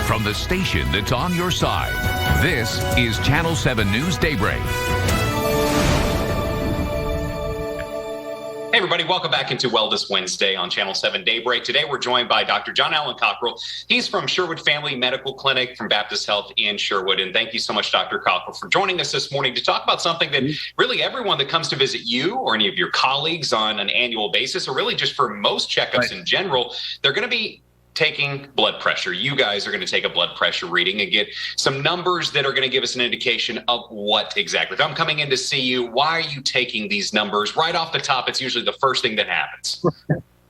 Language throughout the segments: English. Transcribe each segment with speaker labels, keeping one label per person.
Speaker 1: from the station that's on your side. This is Channel 7 News Daybreak.
Speaker 2: Hey everybody, welcome back into Wellness Wednesday on Channel 7 Daybreak. Today we're joined by Dr. John Allen Cockerell. He's from Sherwood Family Medical Clinic from Baptist Health in Sherwood. And thank you so much, Dr. Cockerell, for joining us this morning to talk about something that really everyone that comes to visit you or any of your colleagues on an annual basis, or really just for most checkups in general, they're going to be taking blood pressure. You guys are going to take a blood pressure reading and get some numbers that are going to give us an indication of what exactly. If I'm coming in to see you, why are you taking these numbers? Right off the top, it's usually the first thing that happens.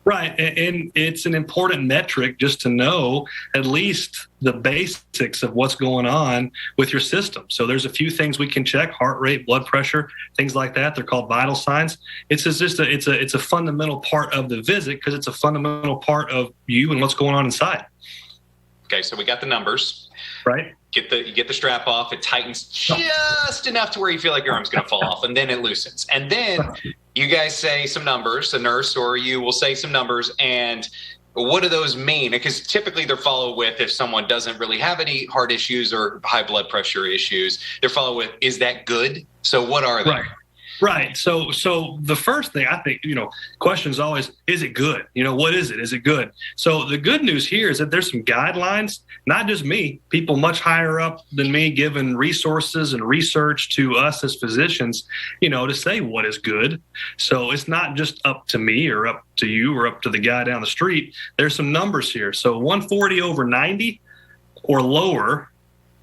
Speaker 3: Right. And it's an important metric just to know at least the basics of what's going on with your system. So there's a few things we can check: heart rate, blood pressure, things like that. They're called vital signs. It's a fundamental part of the visit because it's a fundamental part of you and what's going on inside.
Speaker 2: Okay, so we got the numbers.
Speaker 3: Right.
Speaker 2: You get the strap off. It tightens just enough to where you feel like your arm's going to fall off, and then it loosens. And then you guys say some numbers, the nurse or you will say some numbers, and what do those mean? Because typically they're followed with, if someone doesn't really have any heart issues or high blood pressure issues, they're followed with, is that good? So what are they?
Speaker 3: Right. So the first thing I think, question is always, is it good? What is it? Is it good? So the good news here is that there's some guidelines, not just me, people much higher up than me, giving resources and research to us as physicians, to say what is good. So it's not just up to me or up to you or up to the guy down the street. There's some numbers here. So 140/90 or lower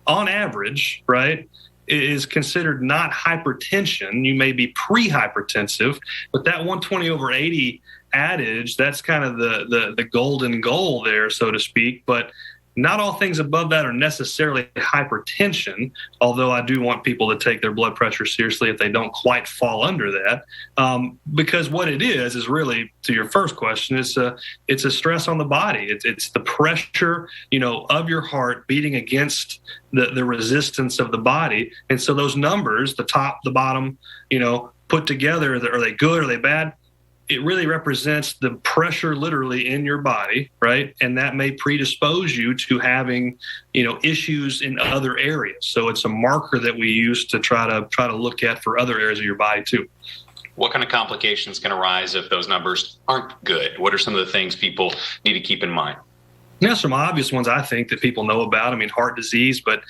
Speaker 3: on average, right, is considered not hypertension. You may be pre-hypertensive, but that 120/80 adage, that's kind of the golden goal there, so to speak. But not all things above that are necessarily hypertension, although I do want people to take their blood pressure seriously if they don't quite fall under that. Because what it is really, to your first question, it's a stress on the body. It's the pressure, of your heart beating against the resistance of the body. And so those numbers, the top, the bottom, put together, are they good? Are they bad? It really represents the pressure literally in your body, right? And that may predispose you to having, issues in other areas. So it's a marker that we use to try to look at for other areas of your body too.
Speaker 2: What kind of complications can arise if those numbers aren't good? What are some of the things people need to keep in mind?
Speaker 3: Some obvious ones I think that people know about. Heart disease, but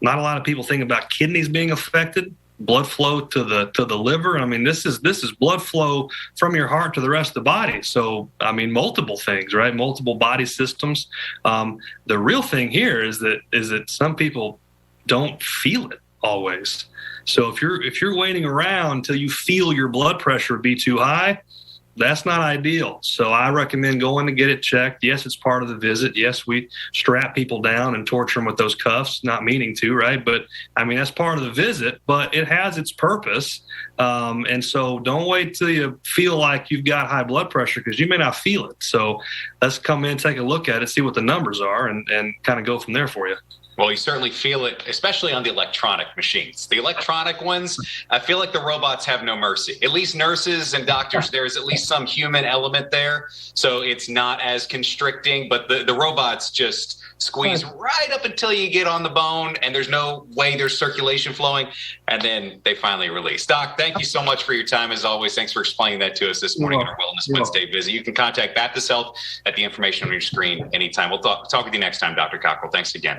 Speaker 3: not a lot of people think about kidneys being affected. Blood flow to the liver. This is blood flow from your heart to the rest of the body. So, multiple things, right? Multiple body systems. The real thing here is that some people don't feel it always. So if you're waiting around until you feel your blood pressure be too high, that's not ideal. So I recommend going to get it checked. Yes, it's part of the visit. Yes, we strap people down and torture them with those cuffs, not meaning to, right? But that's part of the visit, but it has its purpose. And so don't wait till you feel like you've got high blood pressure, because you may not feel it. So let's come in, take a look at it, see what the numbers are, and kind of go from there for you.
Speaker 2: Well, you certainly feel it, especially on the electronic machines. The electronic ones, I feel like the robots have no mercy. At least nurses and doctors, there's at least some human element there. So it's not as constricting, but the robots just squeeze right up until you get on the bone, and there's no way there's circulation flowing, and then they finally release. Doc, thank you so much for your time, as always. Thanks for explaining that to us this morning on our Wellness Wednesday visit. You can contact Baptist Health at the information on your screen anytime. We'll talk with you next time, Dr. Cockerell. Thanks again.